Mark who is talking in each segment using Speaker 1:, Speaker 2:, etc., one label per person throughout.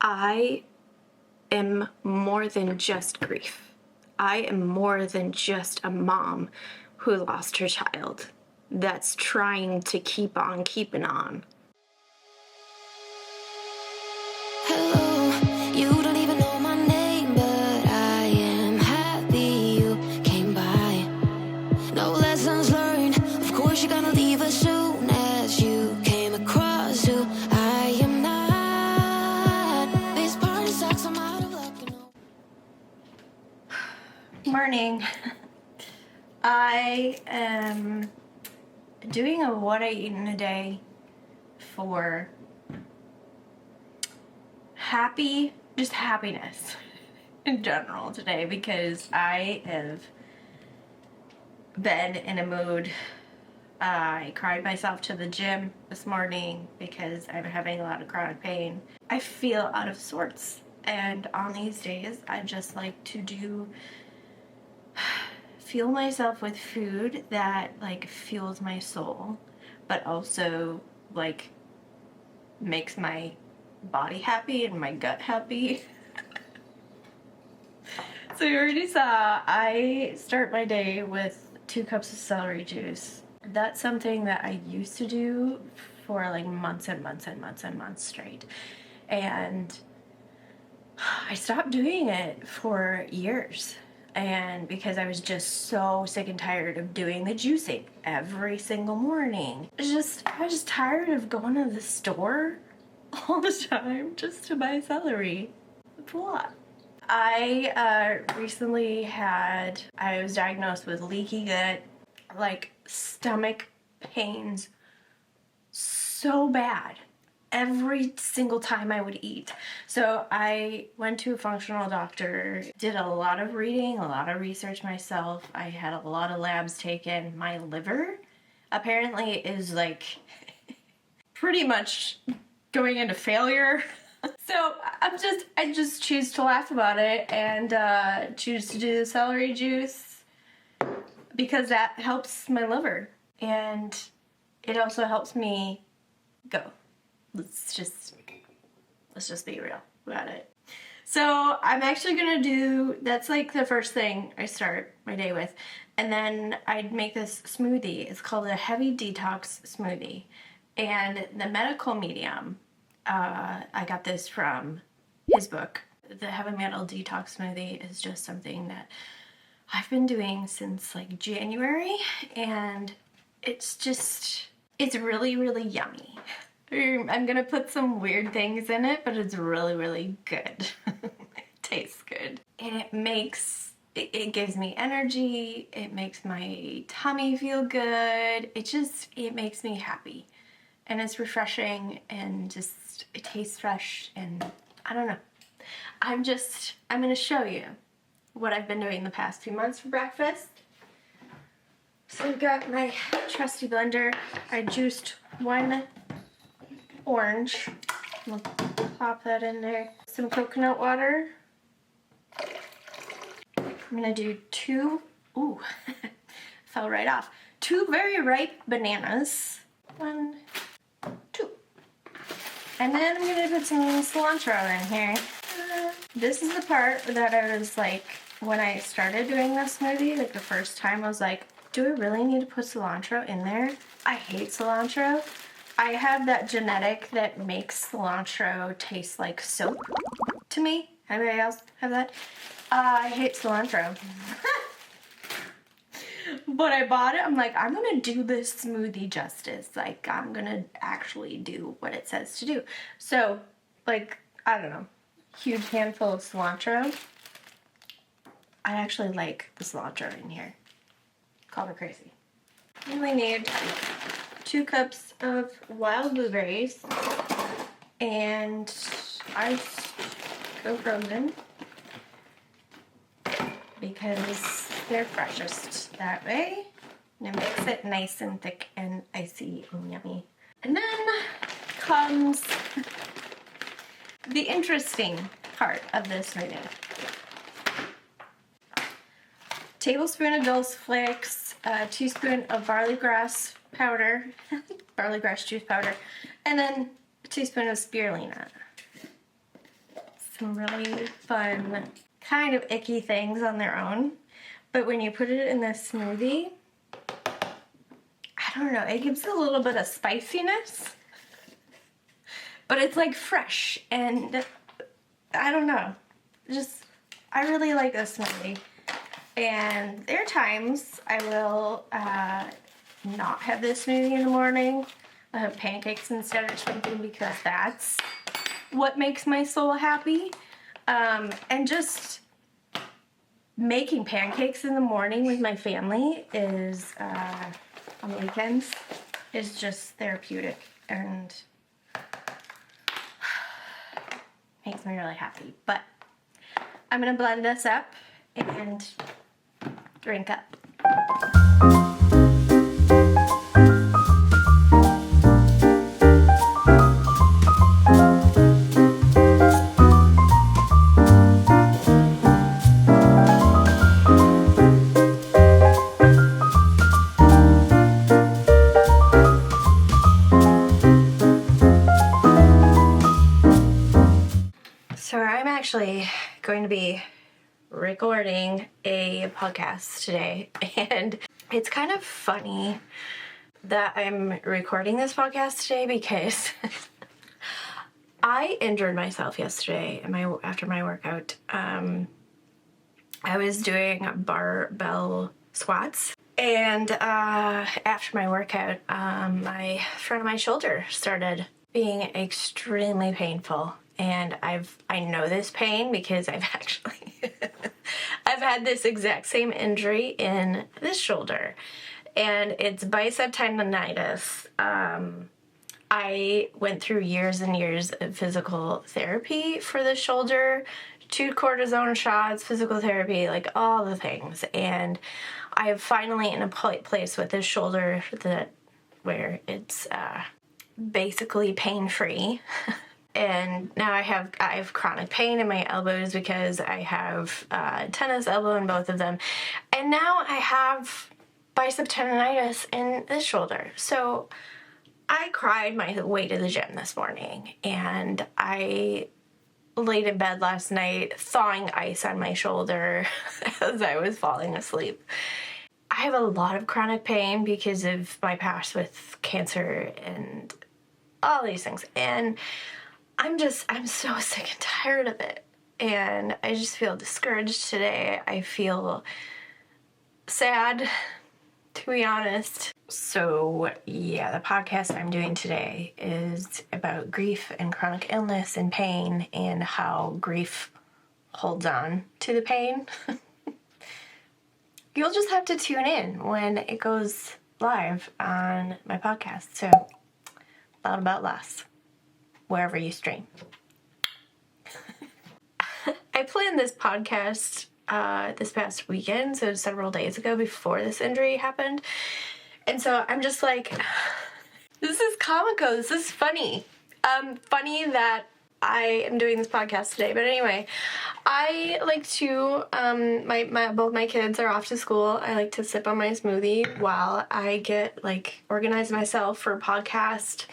Speaker 1: I am more than just grief. I am more than just a mom who lost her child that's trying to keep on keeping on.
Speaker 2: Hello, you don't even know my name, but I am happy you came by. No lessons learned, of course you're gonna leave as soon as you came across who I am not. This part sucks, I'm out of luck, you know.
Speaker 1: Morning. I am doing a what I eat in a day for just happiness in general today, because I have been in a mood. I cried myself to the gym this morning because I'm having a lot of chronic pain. I feel out of sorts, and on these days I just like to fuel myself with food that like fuels my soul, but also like makes my body happy and my gut happy. So you already saw I start my day with 2 cups of celery juice. That's something that I used to do for like months and months and months and months straight, and I stopped doing it for years. And because I was just so sick and tired of doing the juicing every single morning. I was just tired of going to the store all the time just to buy celery. It's a lot. I recently I was diagnosed with leaky gut, like stomach pains so bad every single time I would eat. So I went to a functional doctor, did a lot of reading, a lot of research myself. I had a lot of labs taken. My liver apparently is like pretty much going into failure. So I just choose to laugh about it and choose to do the celery juice because that helps my liver, and it also helps me go. Let's just be real about it. So I'm actually gonna that's like the first thing I start my day with. And then I'd make this smoothie. It's called a heavy detox smoothie. And the medical medium, I got this from his book. The heavy metal detox smoothie is just something that I've been doing since like January, and it's really, really yummy. I'm gonna put some weird things in it, but it's really, really good. It tastes good. And it gives me energy, it makes my tummy feel good, it makes me happy. And it's refreshing and it tastes fresh, and I don't know. I'm gonna show you what I've been doing the past few months for breakfast. So I've got my trusty blender. I juiced 1 orange. We'll pop that in there. Some coconut water. I'm gonna do 2, fell right off. 2 very ripe bananas. 1, 2. And then I'm gonna put some cilantro in here. This is the part that I was like, when I started doing this smoothie, like the first time, I was like, do I really need to put cilantro in there? I hate cilantro. I have that genetic that makes cilantro taste like soap to me. Anybody else have that? I hate cilantro. But I bought it. I'm like, I'm gonna do this smoothie justice. Like, I'm gonna actually do what it says to do. So, like, I don't know, huge handful of cilantro. I actually like the cilantro in here. Call me crazy. You only need 2 cups of wild blueberries, and I go frozen because they're freshest that way. And it makes it nice and thick and icy and yummy. And then comes the interesting part of this smoothie. Tablespoon of dulse flakes, a teaspoon of barley grass powder, barley grass juice powder, and then a teaspoon of spirulina. some really fun, kind of icky things on their own. But when you put it in this smoothie, I don't know, it gives a little bit of spiciness. But it's like fresh, and I don't know. I really like this smoothie. And there are times I will not have this smoothie in the morning. I have pancakes instead or something, because that's what makes my soul happy. And just making pancakes in the morning with my family is, on weekends, is just therapeutic and makes me really happy. But I'm gonna blend this up and drink up. So I'm actually going to be recording a podcast today, and it's kind of funny that I'm recording this podcast today because I injured myself yesterday after my workout. I was doing barbell squats, and after my workout, my front of my shoulder started being extremely painful. And I know this pain because I've actually I've had this exact same injury in this shoulder, and it's bicep tendonitis. I went through years and years of physical therapy for the shoulder, 2 cortisone shots, physical therapy, like all the things. And I have finally in a place with this shoulder where it's basically pain-free. And now I have chronic pain in my elbows because I have tennis elbow in both of them. And now I have bicep tendonitis in this shoulder. So I cried my way to the gym this morning, and I laid in bed last night thawing ice on my shoulder as I was falling asleep. I have a lot of chronic pain because of my past with cancer and all these things. And I'm so sick and tired of it. And I just feel discouraged today. I feel sad, to be honest. So yeah, the podcast I'm doing today is about grief and chronic illness and pain, and how grief holds on to the pain. You'll just have to tune in when it goes live on my podcast. So, Loud About Less, wherever you stream. I planned this podcast this past weekend, so several days ago before this injury happened. And so I'm just like, this is comical, this is funny. Funny that I am doing this podcast today. But anyway, I like to, both my kids are off to school. I like to sip on my smoothie while I get organized myself for a podcast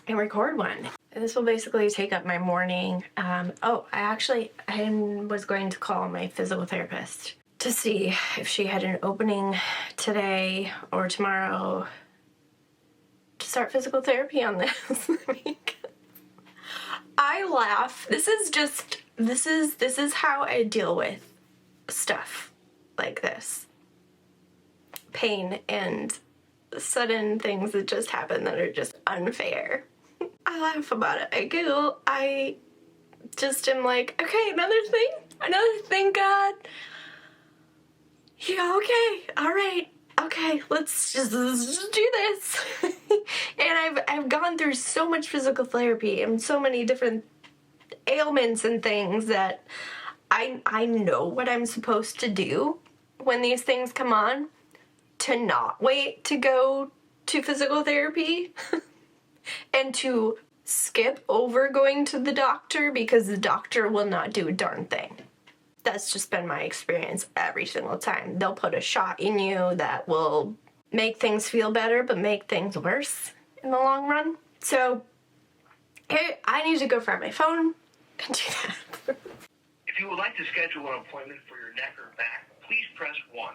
Speaker 1: and record one. This will basically take up my morning. I was going to call my physical therapist to see if she had an opening today or tomorrow to start physical therapy on this. I laugh. This is how I deal with stuff like this. Pain and sudden things that just happen that are just unfair. I laugh about it. I giggle. I just am like, okay, another thing, God. Yeah, okay, all right, okay, let's just do this. And I've gone through so much physical therapy and so many different ailments and things that I know what I'm supposed to do when these things come on, to not wait to go to physical therapy and to skip over going to the doctor because the doctor will not do a darn thing. That's just been my experience every single time. They'll put a shot in you that will make things feel better but make things worse in the long run. So I need to go grab my phone and do that.
Speaker 3: would like to schedule an appointment for your neck or back, please press 1.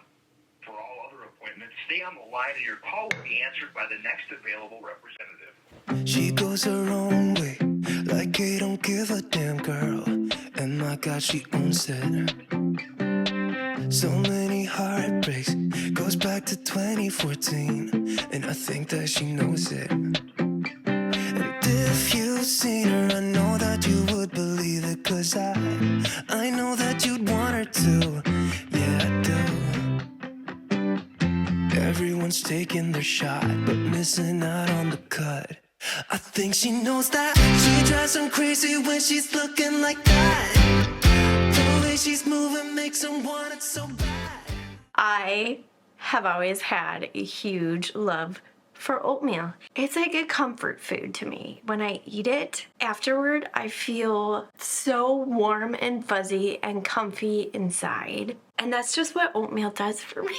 Speaker 3: For all other appointments, stay on the line and your call will be answered by the next available representative.
Speaker 2: She goes her own way, like I don't give a damn girl. And my God, she owns it. So many heartbreaks, goes back to 2014. And I think that she knows it. And if you've seen her, I know that you would believe it. Cause I know that you'd want her to. Yeah, I do. Everyone's taking their shot, but missing out on the cut. I think she knows that. She drives them crazy when she's looking like that. The way she's moving makes them want it so bad.
Speaker 1: I have always had a huge love for oatmeal. It's like a comfort food to me. When I eat it, afterward, I feel so warm and fuzzy and comfy inside. And that's just what oatmeal does for me.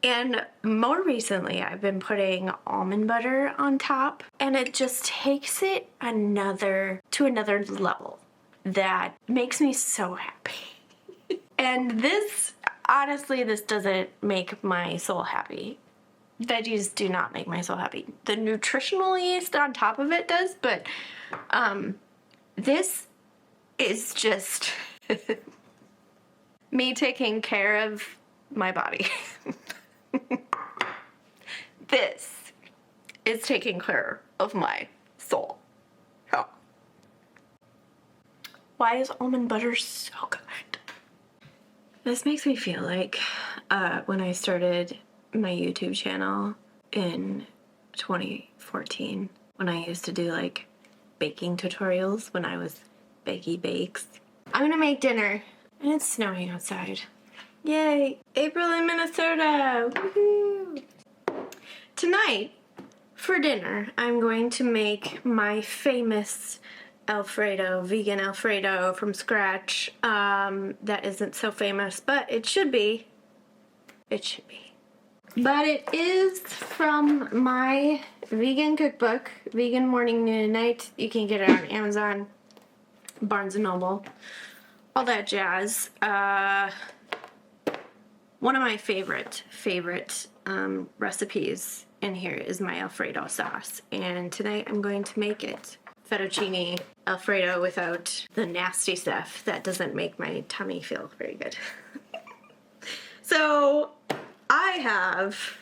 Speaker 1: And more recently, I've been putting almond butter on top, and it just takes it to another level that makes me so happy. And this, honestly, this doesn't make my soul happy. Veggies do not make my soul happy. The nutritional yeast on top of it does, but this is just me taking care of my body. This is taking care of my soul. Oh. Why is almond butter so good? This makes me feel like when I started my YouTube channel in 2014, when I used to do like baking tutorials when I was Becky Bakes. I'm gonna make dinner, and it's snowing outside. Yay! April in Minnesota! Woohoo! Tonight, for dinner, I'm going to make my famous Alfredo, vegan Alfredo from scratch. That isn't so famous, but it should be. It should be. But it is from my vegan cookbook, Vegan Morning, Noon, and Night. You can get it on Amazon, Barnes & Noble, all that jazz. One of my favorite recipes in here is my Alfredo sauce, and tonight I'm going to make it fettuccine Alfredo without the nasty stuff that doesn't make my tummy feel very good. So I have,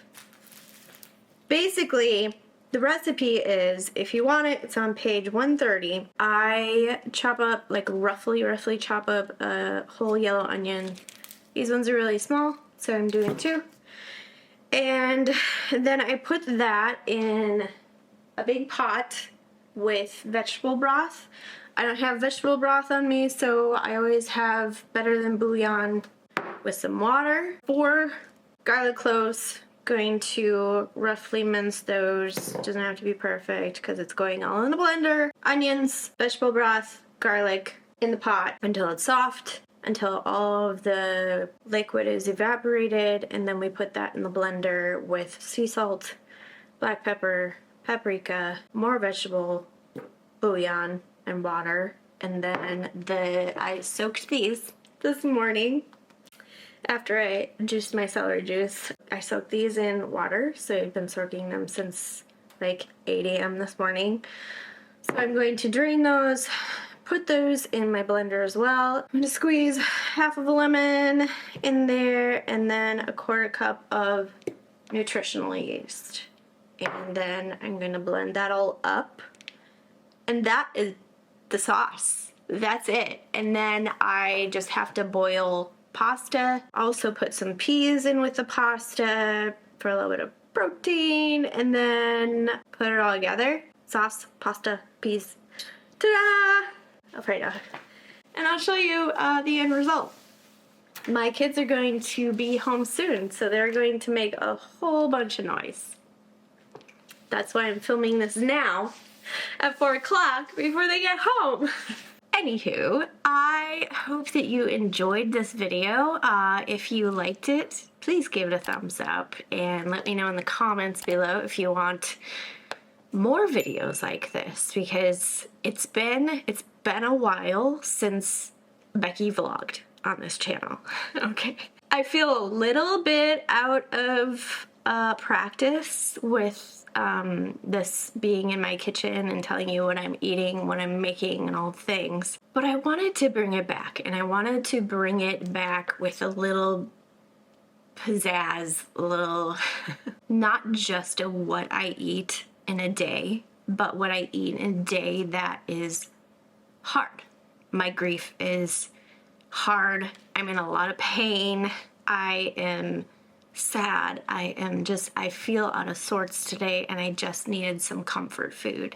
Speaker 1: basically, the recipe is, if you want it, it's on page 130. I chop up, like roughly chop up a whole yellow onion. These ones are really small, so I'm doing 2. And then I put that in a big pot with vegetable broth. I don't have vegetable broth on me, so I always have Better Than Bouillon with some water. 4 garlic cloves. Going to roughly mince those. Doesn't have to be perfect because it's going all in the blender. Onions, vegetable broth, garlic in the pot until it's soft, until all of the liquid is evaporated, and then we put that in the blender with sea salt, black pepper, paprika, more vegetable bouillon, and water. And then I soaked these this morning. After I juiced my celery juice, I soaked these in water, so I've been soaking them since like 8 a.m. this morning. So I'm going to drain those, put those in my blender as well. I'm going to squeeze half of a lemon in there, and then a 1/4 cup of nutritional yeast. And then I'm going to blend that all up. And that is the sauce. That's it. And then I just have to boil pasta. Also put some peas in with the pasta for a little bit of protein, and then put it all together. Sauce, pasta, peas. Ta-da! Alfredo. And I'll show you the end result. My kids are going to be home soon, so they're going to make a whole bunch of noise. That's why I'm filming this now at 4 o'clock before they get home. Anywho, I hope that you enjoyed this video. If you liked it, please give it a thumbs up and let me know in the comments below if you want more videos like this, because it's been a while since Becky vlogged on this channel. Okay. I feel a little bit out of practice with this being in my kitchen and telling you what I'm eating, what I'm making, and all things. But I wanted to bring it back, and I wanted to bring it back with a little pizzazz, a little not just a what I eat in a day, but what I eat in a day that is hard. My grief is hard. I'm in a lot of pain. I am sad. I feel out of sorts today, and I just needed some comfort food.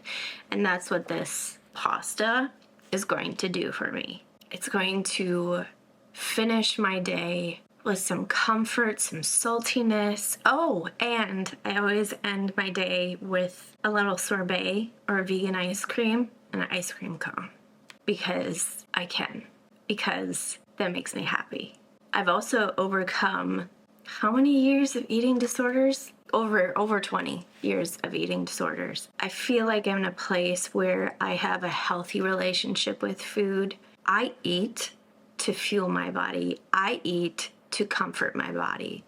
Speaker 1: And that's what this pasta is going to do for me. It's going to finish my day with some comfort, some saltiness. Oh, and I always end my day with a little sorbet or vegan ice cream and an ice cream cone because I can, because that makes me happy. I've also overcome how many years of eating disorders? Over 20 years of eating disorders. I feel like I'm in a place where I have a healthy relationship with food. I eat to fuel my body. I eat to comfort my body,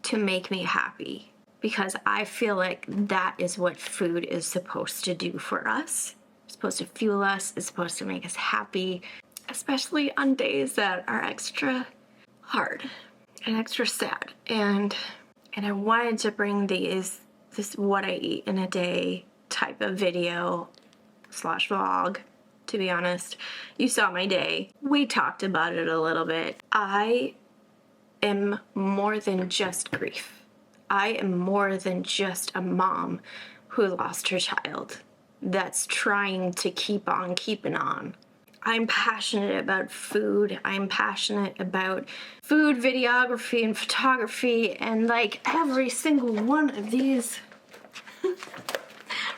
Speaker 1: to make me happy, because I feel like that is what food is supposed to do for us. It's supposed to fuel us. It's supposed to make us happy, especially on days that are extra hard and extra sad. And I wanted to bring this what I eat in a day type of video / vlog. To be honest, you saw my day. We talked about it a little bit. I am more than just grief. I am more than just a mom who lost her child that's trying to keep on keeping on. I'm passionate about food. I'm passionate about food videography and photography, and like every single one of these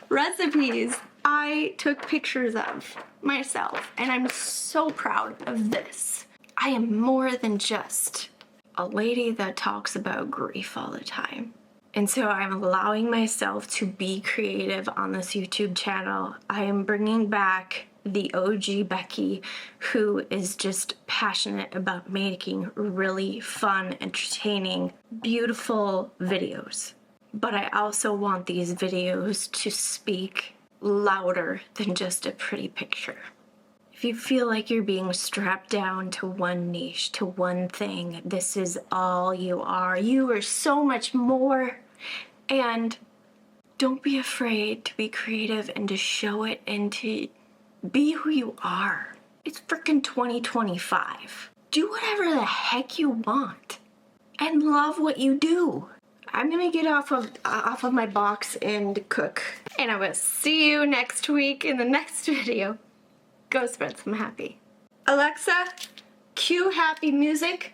Speaker 1: recipes I took pictures of myself, and I'm so proud of this. I am more than just a lady that talks about grief all the time. And so I'm allowing myself to be creative on this YouTube channel. I am bringing back the OG Becky, who is just passionate about making really fun, entertaining, beautiful videos. But I also want these videos to speak louder than just a pretty picture. If you feel like you're being strapped down to one niche, to one thing, this is all you are. You are so much more. And don't be afraid to be creative and to show it and to be who you are. It's freaking 2025. Do whatever the heck you want and love what you do. I'm gonna get off of my box and cook. And I will see you next week in the next video. Go spread some happy. Alexa, cue happy music.